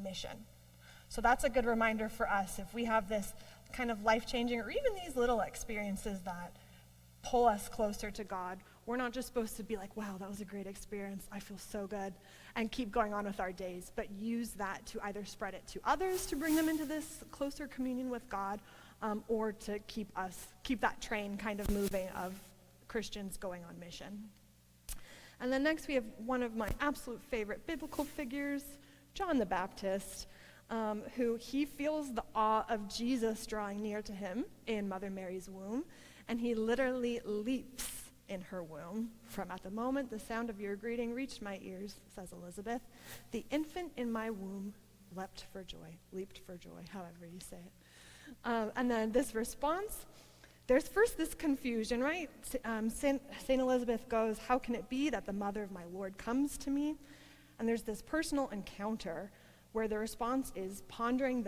mission. So that's a good reminder for us if we have this kind of life-changing or even these little experiences that pull us closer to God. We're not just supposed to be like, wow, that was a great experience, I feel so good, and keep going on with our days, but use that to either spread it to others to bring them into this closer communion with God, or to keep that train kind of moving of Christians going on mission. And then next we have one of my absolute favorite biblical figures, John the Baptist, who he feels the awe of Jesus drawing near to him in Mother Mary's womb, and he literally leaps in her womb. From at the moment the sound of your greeting reached my ears, says Elizabeth, the infant in my womb leapt for joy, however you say it. And then this response, there's first this confusion, right? Saint Elizabeth goes, how can it be that the mother of my Lord comes to me? And there's this personal encounter where the response is pondering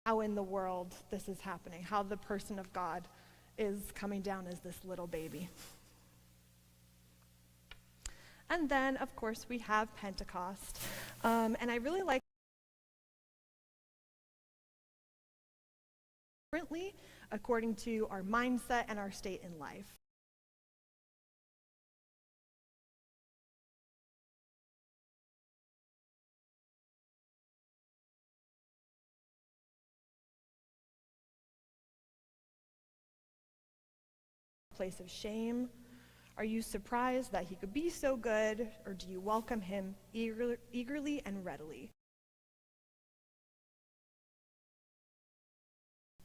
how in the world this is happening, how the person of God is coming down as this little baby. And then, of course, we have Pentecost. And I really like differently according to our mindset and our state in life. Place of shame? Are you surprised that he could be so good, or do you welcome him eagerly and readily?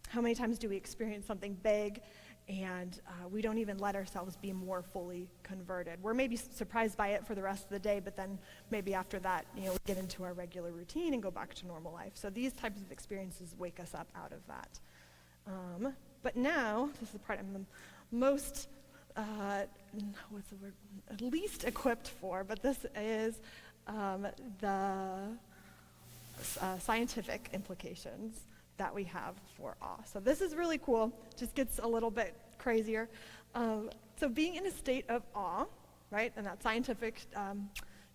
How many times do we experience something big and we don't even let ourselves be more fully converted? We're maybe surprised by it for the rest of the day, but then maybe after that, we get into our regular routine and go back to normal life. So these types of experiences wake us up out of that. But now, this is the part I'm the most, least equipped for, but this is the scientific implications that we have for awe. So this is really cool, just gets a little bit crazier. So being in a state of awe, right, and that scientific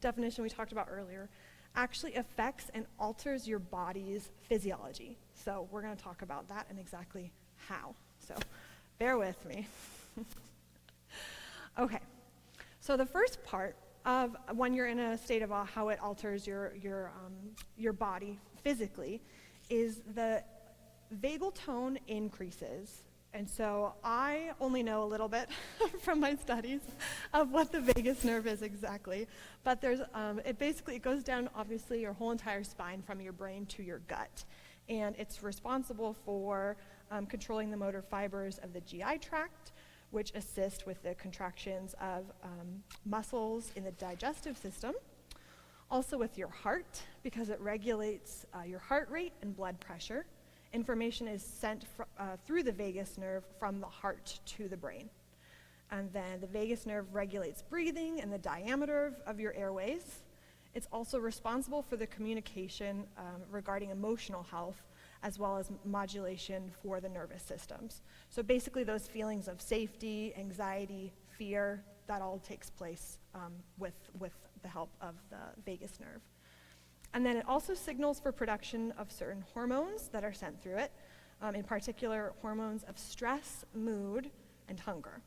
definition we talked about earlier, actually affects and alters your body's physiology. So we're going to talk about that and exactly how. So bear with me. Okay, so the first part of when you're in a state of awe, how it alters your body physically, is the vagal tone increases. And so I only know a little bit from my studies of what the vagus nerve is exactly, but there's it goes down obviously your whole entire spine from your brain to your gut, and it's responsible for controlling the motor fibers of the GI tract, which assist with the contractions of muscles in the digestive system. Also with your heart, because it regulates your heart rate and blood pressure. Information is sent through the vagus nerve from the heart to the brain. And then the vagus nerve regulates breathing and the diameter of your airways. It's also responsible for the communication regarding emotional health, as well as modulation for the nervous systems. So basically those feelings of safety, anxiety, fear, that all takes place with the help of the vagus nerve. And then it also signals for production of certain hormones that are sent through it, in particular hormones of stress, mood, and hunger.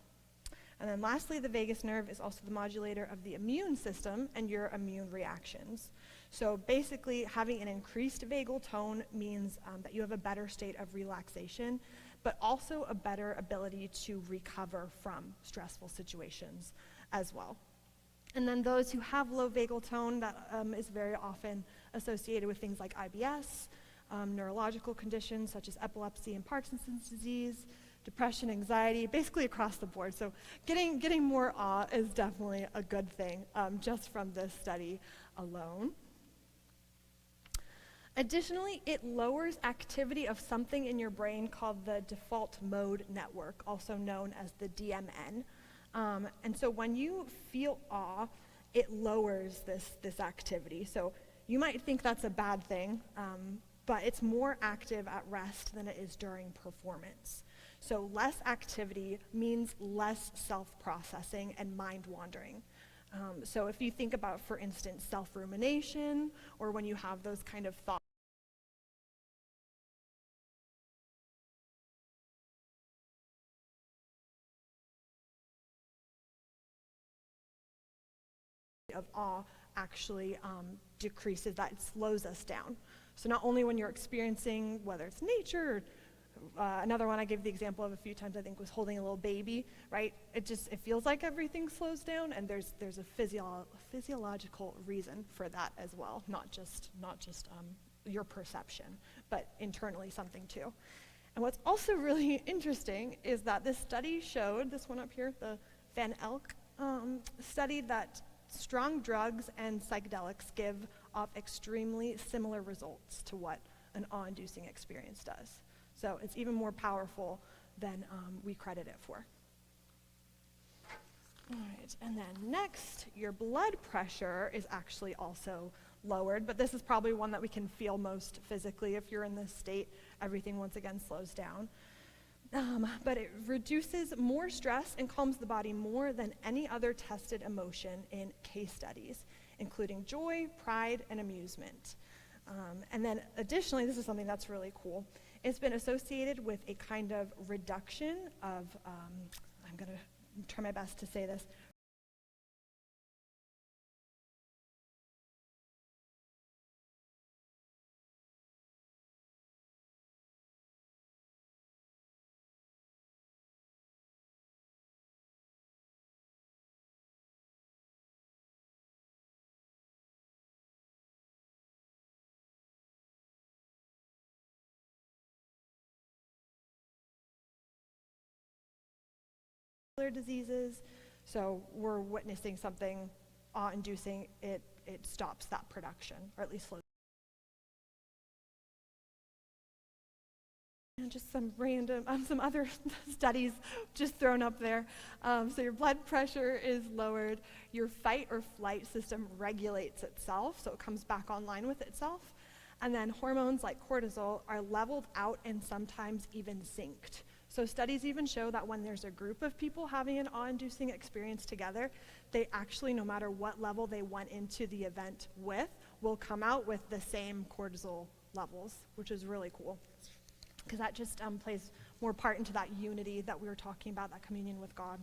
And then lastly, the vagus nerve is also the modulator of the immune system and your immune reactions. So basically, having an increased vagal tone means that you have a better state of relaxation, but also a better ability to recover from stressful situations as well. And then those who have low vagal tone, that is very often associated with things like IBS, neurological conditions such as epilepsy and Parkinson's disease, depression, anxiety, basically across the board. So getting more awe is definitely a good thing, just from this study alone. Additionally, it lowers activity of something in your brain called the default mode network, also known as the DMN. And so when you feel awe, it lowers this activity. So you might think that's a bad thing, but it's more active at rest than it is during performance. So less activity means less self-processing and mind wandering. So if you think about, for instance, self-rumination, or when you have those kind of thoughts of awe, actually decreases that. It slows us down. So not only when you're experiencing, whether it's nature, or another one I gave the example of a few times, I think, was holding a little baby, right? It feels like everything slows down, and there's a physiological reason for that as well, not just your perception, but internally something too. And what's also really interesting is that this study showed, this one up here, the Van Elk study, that strong drugs and psychedelics give off extremely similar results to what an awe-inducing experience does. So it's even more powerful than we credit it for. All right, and then next, your blood pressure is actually also lowered, but this is probably one that we can feel most physically. If you're in this state, everything once again slows down. But it reduces more stress and calms the body more than any other tested emotion in case studies, including joy, pride, and amusement. And then additionally, this is something that's really cool. It's been associated with a kind of reduction of, I'm going to try my best to say this, diseases. So we're witnessing something awe-inducing. It stops that production, or at least slows. And just some random, some other studies just thrown up there. So your blood pressure is lowered. Your fight or flight system regulates itself, so it comes back online with itself. And then hormones like cortisol are leveled out and sometimes even synced. So studies even show that when there's a group of people having an awe-inducing experience together, they actually, no matter what level they went into the event with, will come out with the same cortisol levels, which is really cool, because that just plays more part into that unity that we were talking about, that communion with God.